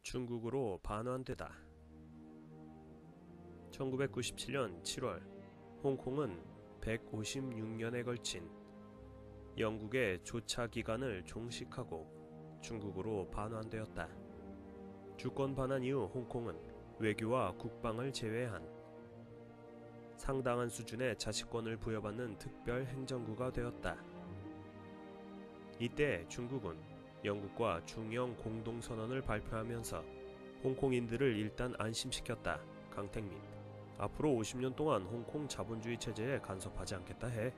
중국으로 반환되다. 1997년 7월, 홍콩은 156년에 걸친 영국의 조차 기간을 종식하고 중국으로 반환되었다. 주권 반환 이후 홍콩은 외교와 국방을 제외한 상당한 수준의 자치권을 부여받는 특별 행정구가 되었다. 이때 중국은 영국과 중영 공동선언을 발표하면서 홍콩인들을 일단 안심시켰다. 강택민, 앞으로 50년 동안 홍콩 자본주의 체제에 간섭하지 않겠다 해.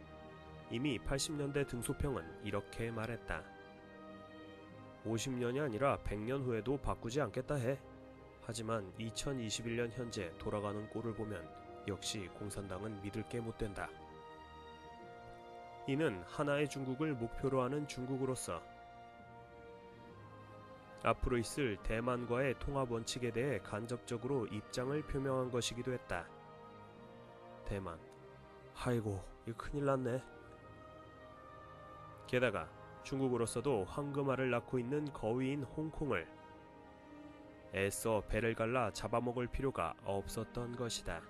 이미 80년대 등소평은 이렇게 말했다. 50년이 아니라 100년 후에도 바꾸지 않겠다 해. 하지만 2021년 현재 돌아가는 꼴을 보면 역시 공산당은 믿을 게 못 된다. 이는 하나의 중국을 목표로 하는 중국으로서 앞으로 있을 대만과의 통합 원칙에 대해 간접적으로 입장을 표명한 것이기도 했다. 대만, 아이고 이거 큰일 났네. 게다가 중국으로서도 황금알을 낳고 있는 거위인 홍콩을 애써 배를 갈라 잡아먹을 필요가 없었던 것이다.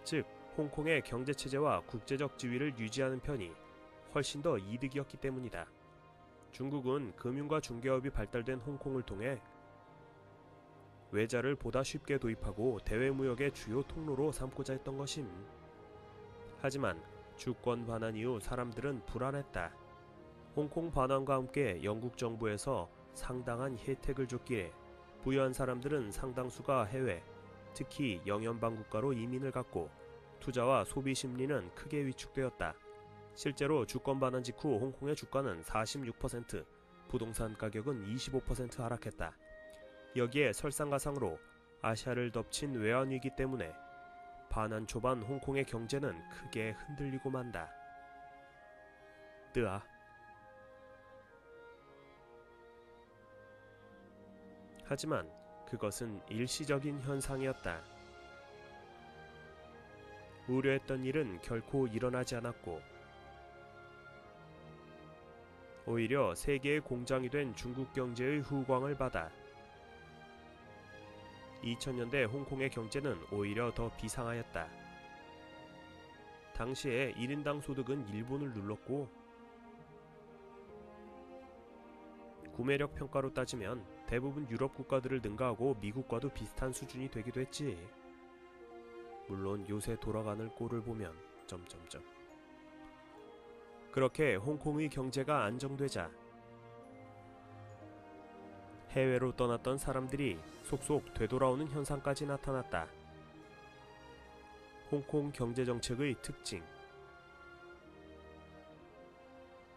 즉, 홍콩의 경제체제와 국제적 지위를 유지하는 편이 훨씬 더 이득이었기 때문이다. 중국은 금융과 중개업이 발달된 홍콩을 통해 외자를 보다 쉽게 도입하고 대외무역의 주요 통로로 삼고자 했던 것임. 하지만 주권 반환 이후 사람들은 불안했다. 홍콩 반환과 함께 영국 정부에서 상당한 혜택을 줬기에 부유한 사람들은 상당수가 해외, 특히 영연방 국가로 이민을 갔고 투자와 소비 심리는 크게 위축되었다. 실제로 주권 반환 직후 홍콩의 주가는 46%, 부동산 가격은 25% 하락했다. 여기에 설상가상으로 아시아를 덮친 외환위기 때문에 반환 초반 홍콩의 경제는 크게 흔들리고 만다. 뜨아. 하지만 그것은 일시적인 현상이었다. 우려했던 일은 결코 일어나지 않았고 오히려 세계의 공장이 된 중국 경제의 후광을 받아 2000년대 홍콩의 경제는 오히려 더 비상하였다. 당시에 1인당 소득은 일본을 눌렀고 구매력 평가로 따지면 대부분 유럽 국가들을 능가하고 미국과도 비슷한 수준이 되기도 했지. 물론 요새 돌아가는 꼴을 보면 그렇게 홍콩의 경제가 안정되자 해외로 떠났던 사람들이 속속 되돌아오는 현상까지 나타났다. 홍콩 경제정책의 특징.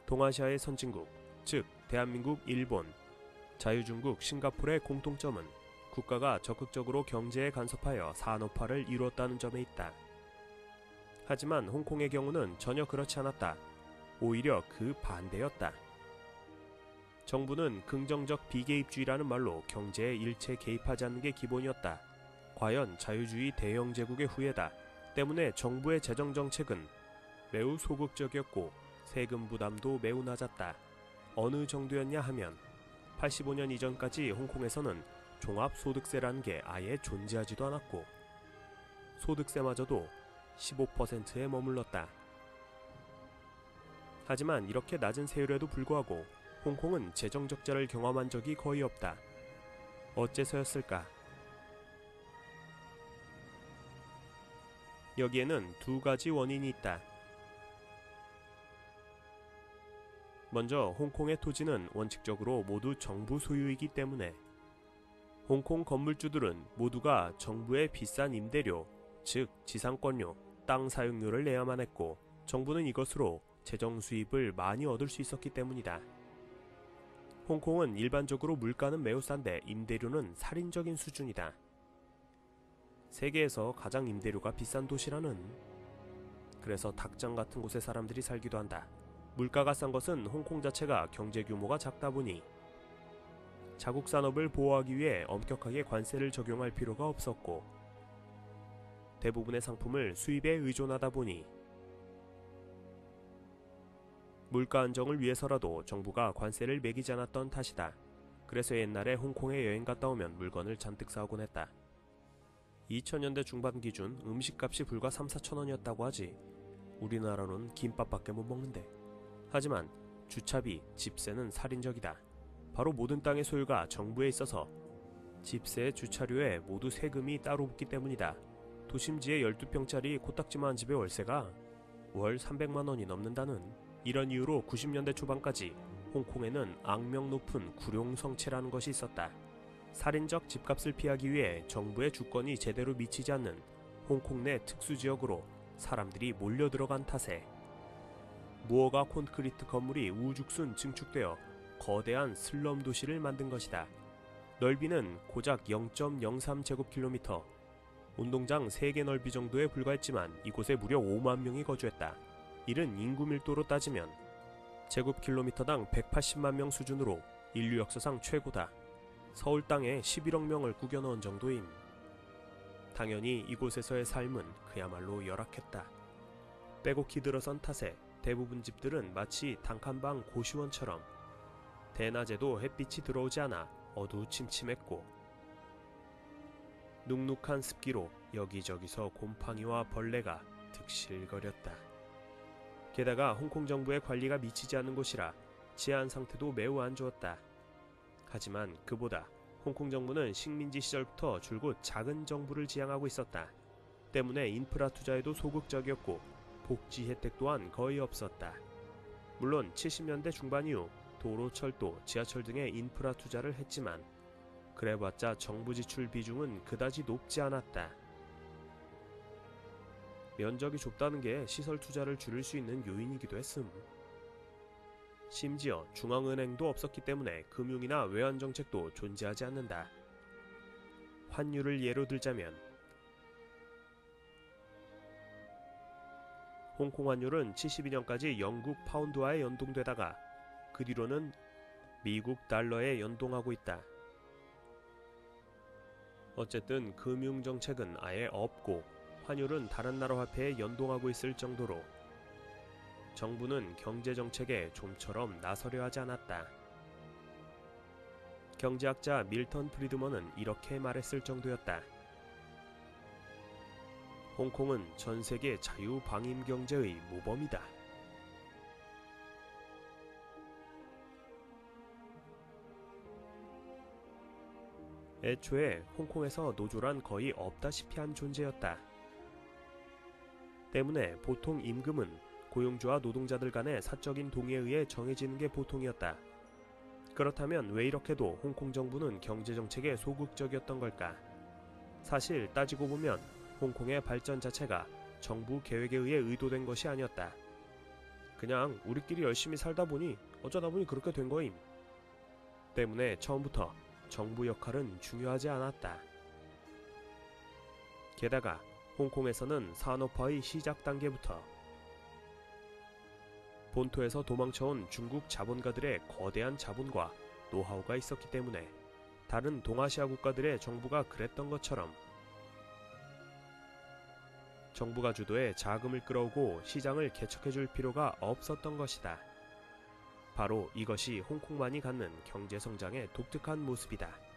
동아시아의 선진국, 즉 대한민국, 일본, 자유중국, 싱가포르의 공통점은 국가가 적극적으로 경제에 간섭하여 산업화를 이루었다는 점에 있다. 하지만 홍콩의 경우는 전혀 그렇지 않았다. 오히려 그 반대였다. 정부는 긍정적 비개입주의라는 말로 경제에 일체 개입하지 않는 게 기본이었다. 과연 자유주의 대영 제국의 후예다 때문에 정부의 재정정책은 매우 소극적이었고 세금 부담도 매우 낮았다. 어느 정도였냐 하면 85년 이전까지 홍콩에서는 종합소득세라는 게 아예 존재하지도 않았고 소득세마저도 15%에 머물렀다. 하지만 이렇게 낮은 세율에도 불구하고 홍콩은 재정적자를 경험한 적이 거의 없다. 어째서였을까? 여기에는 두 가지 원인이 있다. 먼저 홍콩의 토지는 원칙적으로 모두 정부 소유이기 때문에 홍콩 건물주들은 모두가 정부의 비싼 임대료, 즉 지상권료, 땅 사용료를 내야만 했고 정부는 이것으로 재정 수입을 많이 얻을 수 있었기 때문이다. 홍콩은 일반적으로 물가는 매우 싼데 임대료는 살인적인 수준이다. 세계에서 가장 임대료가 비싼 도시라는. 그래서 닭장 같은 곳에 사람들이 살기도 한다. 물가가 싼 것은 홍콩 자체가 경제 규모가 작다 보니 자국 산업을 보호하기 위해 엄격하게 관세를 적용할 필요가 없었고 대부분의 상품을 수입에 의존하다 보니 물가 안정을 위해서라도 정부가 관세를 매기지 않았던 탓이다. 그래서 옛날에 홍콩에 여행 갔다 오면 물건을 잔뜩 사오곤 했다. 2000년대 중반 기준 음식값이 불과 3-4천 원이었다고 하지. 우리나라로는 김밥밖에 못 먹는데. 하지만 주차비, 집세는 살인적이다. 바로 모든 땅의 소유가 정부에 있어서 집세, 주차료에 모두 세금이 따로 붙기 때문이다. 도심지의 12평짜리 코딱지만한 집의 월세가 월 300만 원이 넘는다는. 이런 이유로 90년대 초반까지 홍콩에는 악명 높은 구룡성채라는 것이 있었다. 살인적 집값을 피하기 위해 정부의 주권이 제대로 미치지 않는 홍콩 내 특수지역으로 사람들이 몰려들어간 탓에 무허가 콘크리트 건물이 우죽순 증축되어 거대한 슬럼 도시를 만든 것이다. 넓이는 고작 0.03제곱킬로미터, 운동장 3개 넓이 정도에 불과했지만 이곳에 무려 5만 명이 거주했다. 이른 인구 밀도로 따지면 제곱킬로미터당 180만 명 수준으로 인류 역사상 최고다. 서울 땅에 11억 명을 구겨 넣은 정도임. 당연히 이곳에서의 삶은 그야말로 열악했다. 빼곡히 들어선 탓에 대부분 집들은 마치 단칸방 고시원처럼 대낮에도 햇빛이 들어오지 않아 어두침침했고 눅눅한 습기로 여기저기서 곰팡이와 벌레가 득실거렸다. 게다가 홍콩 정부의 관리가 미치지 않는 곳이라治安상태도 매우 안 좋았다. 하지만 그보다 홍콩 정부는 식민지 시절부터 줄곧 작은 정부를 지향하고 있었다. 때문에 인프라 투자에도 소극적이었고 복지 혜택 또한 거의 없었다. 물론 70년대 중반 이후 도로, 철도, 지하철 등의 인프라 투자를 했지만 그래봤자 정부 지출 비중은 그다지 높지 않았다. 면적이 좁다는 게 시설 투자를 줄일 수 있는 요인이기도 했음. 심지어 중앙은행도 없었기 때문에 금융이나 외환정책도 존재하지 않는다. 환율을 예로 들자면 홍콩 환율은 72년까지 영국 파운드와에 연동되다가 그 뒤로는 미국 달러에 연동하고 있다. 어쨌든 금융정책은 아예 없고 환율은 다른 나라 화폐에 연동하고 있을 정도로 정부는 경제정책에 좀처럼 나서려 하지 않았다. 경제학자 밀턴 프리드먼은 이렇게 말했을 정도였다. 홍콩은 전세계 자유방임경제의 모범이다. 애초에 홍콩에서 노조란 거의 없다시피 한 존재였다. 때문에 보통 임금은 고용주와 노동자들 간의 사적인 동의에 의해 정해지는 게 보통이었다. 그렇다면 왜 이렇게도 홍콩 정부는 경제정책에 소극적이었던 걸까? 사실 따지고 보면 홍콩의 발전 자체가 정부 계획에 의해 의도된 것이 아니었다. 그냥 우리끼리 열심히 살다 보니 어쩌다 보니 그렇게 된 거임. 때문에 처음부터 정부 역할은 중요하지 않았다. 게다가 홍콩에서는 산업화의 시작 단계부터 본토에서 도망쳐온 중국 자본가들의 거대한 자본과 노하우가 있었기 때문에 다른 동아시아 국가들의 정부가 그랬던 것처럼 정부가 주도해 자금을 끌어오고 시장을 개척해줄 필요가 없었던 것이다. 바로 이것이 홍콩만이 갖는 경제성장의 독특한 모습이다.